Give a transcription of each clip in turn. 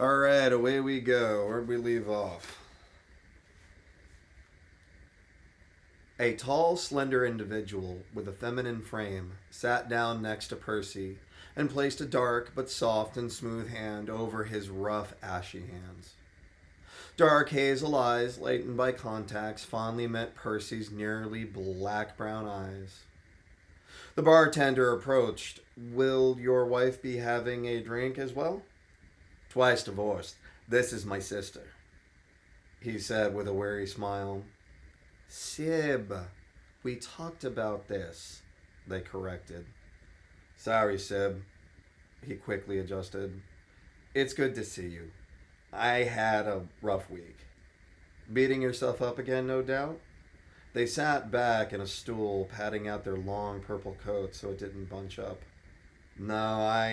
All right, away we go. Where'd we leave off? A tall, slender individual with a feminine frame sat down next to Percy and placed a dark but soft and smooth hand over his rough, ashy hands. Dark hazel eyes, lightened by contacts, fondly met Percy's nearly black brown eyes. The bartender approached. Will your wife be having a drink as well? Twice divorced. This is my sister, he said with a weary smile. Sib, we talked about this, they corrected. Sorry, Sib, he quickly adjusted. It's good to see you. I had a rough week. Beating yourself up again, no doubt? They sat back in a stool, patting out their long purple coats so it didn't bunch up. No,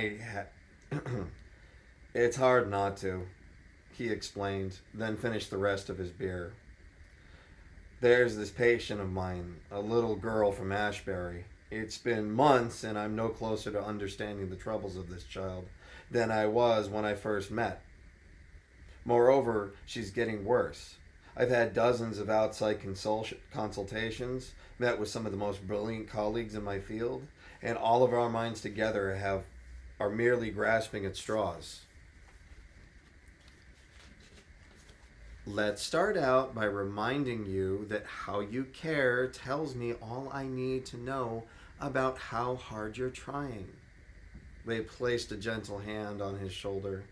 It's hard not to, he explained, then finished the rest of his beer. There's this patient of mine, a little girl from Ashbury. It's been months, and I'm no closer to understanding the troubles of this child than I was when I first met. Moreover, she's getting worse. I've had dozens of outside consultations, met with some of the most brilliant colleagues in my field, and all of our minds together are merely grasping at straws. Let's start out by reminding you that how you care tells me all I need to know about how hard you're trying. They placed a gentle hand on his shoulder.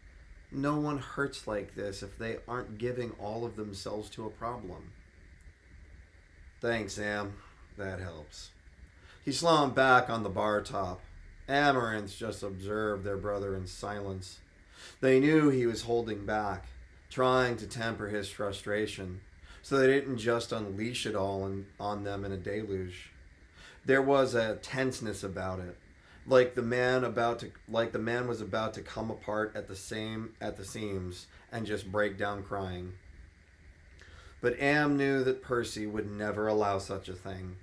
No one hurts like this if they aren't giving all of themselves to a problem. Thanks, Sam. That helps. He slumped back on the bar top. Amaranth just observed their brother in silence. They knew he was holding back, trying to temper his frustration, so they didn't just unleash it all on them in a deluge. There was a tenseness about it, like the man was about to come apart at the seams and just break down crying. But Am knew that Percy would never allow such a thing.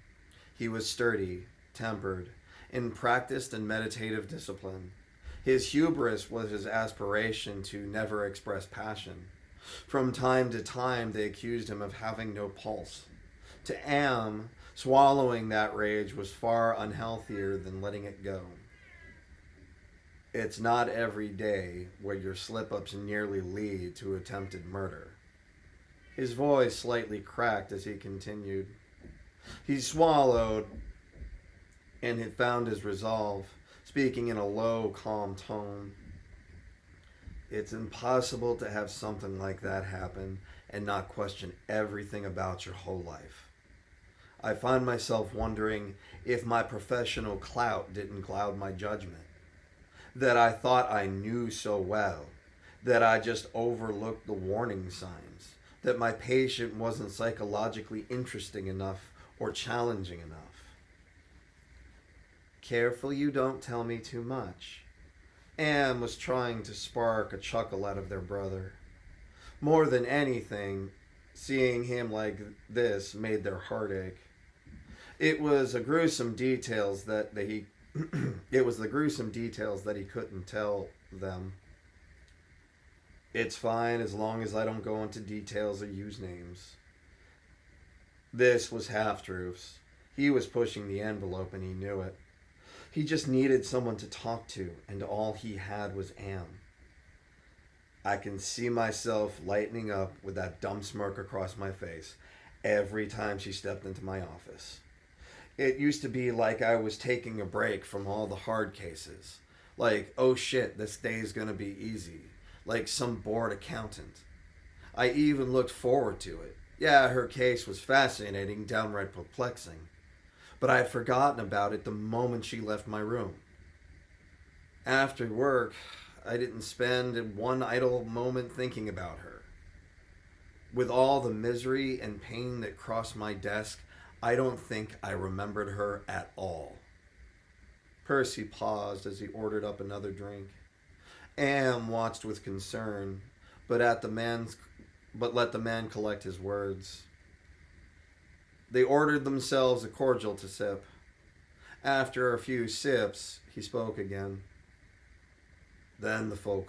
He was sturdy, tempered, and practiced in meditative discipline. His hubris was his aspiration to never express passion. From time to time, they accused him of having no pulse. To Am, swallowing that rage was far unhealthier than letting it go. It's not every day where your slip-ups nearly lead to attempted murder. His voice slightly cracked as he continued. He swallowed and had found his resolve, speaking in a low, calm tone. It's impossible to have something like that happen and not question everything about your whole life. I find myself wondering if my professional clout didn't cloud my judgment. That I thought I knew so well, that I just overlooked the warning signs, that my patient wasn't psychologically interesting enough or challenging enough. Careful you don't tell me too much. Am was trying to spark a chuckle out of their brother. More than anything, seeing him like this made their heart ache. It was the gruesome details that he couldn't tell them. It's fine as long as I don't go into details or use names. This was half-truths. He was pushing the envelope and he knew it. He just needed someone to talk to, and all he had was Am. I can see myself lightening up with that dumb smirk across my face every time she stepped into my office. It used to be like I was taking a break from all the hard cases. Like, oh shit, this day's gonna be easy. Like some bored accountant. I even looked forward to it. Yeah, her case was fascinating, downright perplexing. But I had forgotten about it the moment she left my room. After work, I didn't spend one idle moment thinking about her. With all the misery and pain that crossed my desk, I don't think I remembered her at all. Percy paused as he ordered up another drink. Am watched with concern, but let the man collect his words. They ordered themselves a cordial to sip. After a few sips, he spoke again. Then the phone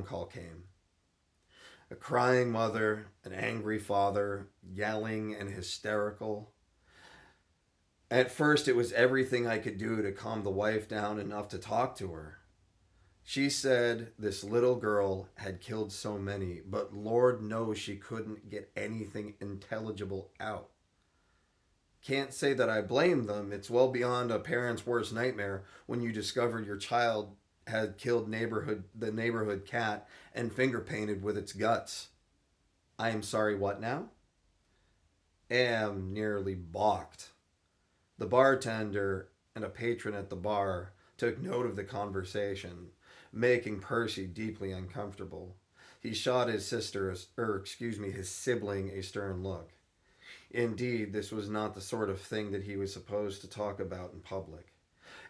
call came. A crying mother, an angry father, yelling and hysterical. At first, it was everything I could do to calm the wife down enough to talk to her. She said this little girl had killed so many, but Lord knows she couldn't get anything intelligible out. Can't say that I blame them. It's well beyond a parent's worst nightmare when you discover your child had killed the neighborhood cat and finger painted with its guts. I am sorry, what now? Am nearly balked. The bartender and a patron at the bar took note of the conversation, making Percy deeply uncomfortable. He shot his his sibling a stern look. Indeed, this was not the sort of thing that he was supposed to talk about in public.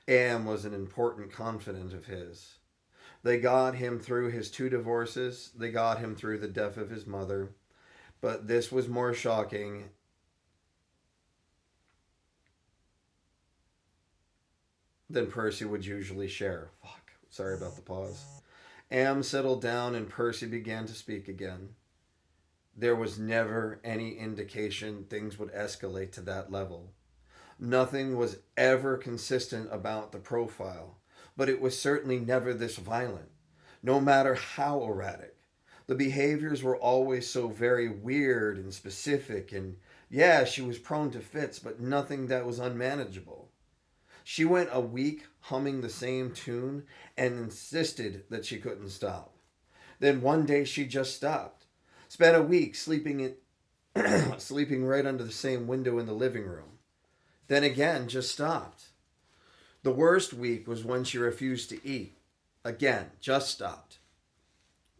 Am was an important confidant of his. They got him through his 2 divorces, they got him through the death of his mother, but this was more shocking than Percy would usually share. Fuck, sorry about the pause. Am settled down and Percy began to speak again. There was never any indication things would escalate to that level. Nothing was ever consistent about the profile, but it was certainly never this violent, no matter how erratic. The behaviors were always so very weird and specific, and yeah, she was prone to fits, but nothing that was unmanageable. She went a week humming the same tune and insisted that she couldn't stop. Then one day she just stopped. Spent a week sleeping right under the same window in the living room. Then again just stopped. The worst week was when she refused to eat. Again, just stopped.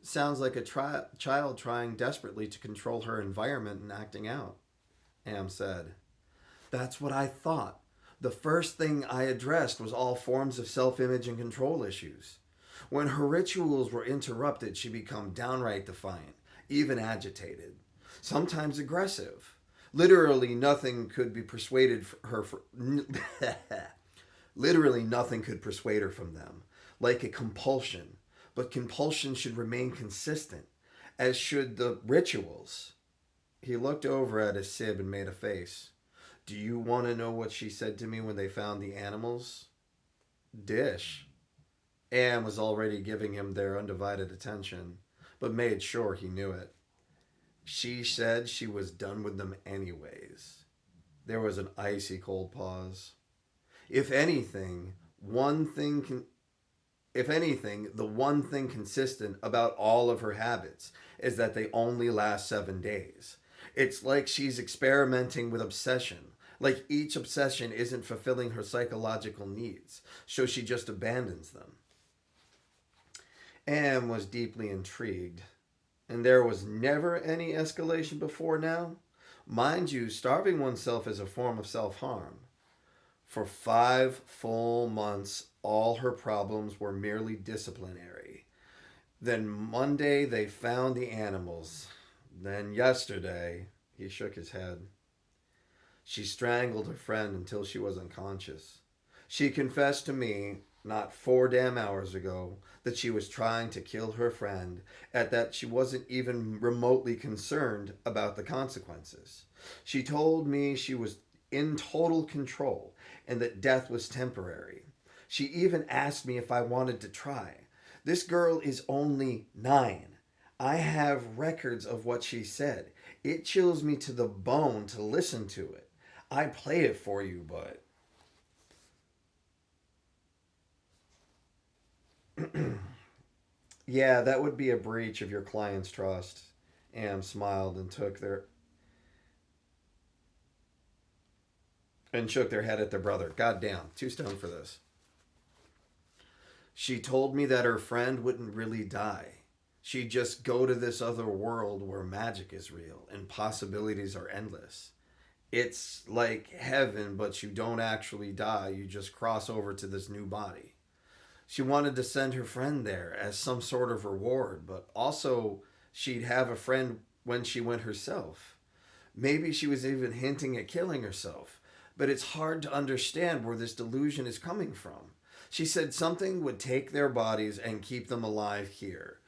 Sounds like a child trying desperately to control her environment and acting out, Am said. That's what I thought. The first thing I addressed was all forms of self-image and control issues. When her rituals were interrupted, she became downright defiant, even agitated, sometimes aggressive. Literally nothing could be persuaded her literally nothing could persuade her from them, like a compulsion. But compulsion should remain consistent, as should the rituals. He looked over at his sib and made a face. Do you want to know what she said to me when they found the animals? Dish. Am was already giving him their undivided attention, but made sure he knew it. She said she was done with them anyways. There was an icy cold pause. If anything, the one thing consistent about all of her habits is that they only last 7 days. It's like she's experimenting with obsession. Like each obsession isn't fulfilling her psychological needs, so she just abandons them. Anne was deeply intrigued. And there was never any escalation before now? Mind you, starving oneself is a form of self-harm. For 5 full months, all her problems were merely disciplinary. Then Monday they found the animals. Then yesterday, he shook his head. She strangled her friend until she was unconscious. She confessed to me, not 4 damn hours ago, that she was trying to kill her friend, and that she wasn't even remotely concerned about the consequences. She told me she was in total control and that death was temporary. She even asked me if I wanted to try. This girl is only 9. I have records of what she said. It chills me to the bone to listen to it. I'd play it for you, but... Yeah, that would be a breach of your client's trust. Am smiled and shook their head at their brother. Goddamn, too stoned for this. She told me that her friend wouldn't really die. She'd just go to this other world where magic is real and possibilities are endless. It's like heaven, but you don't actually die. You just cross over to this new body. She wanted to send her friend there as some sort of reward, but also she'd have a friend when she went herself. Maybe she was even hinting at killing herself, but it's hard to understand where this delusion is coming from. She said something would take their bodies and keep them alive here.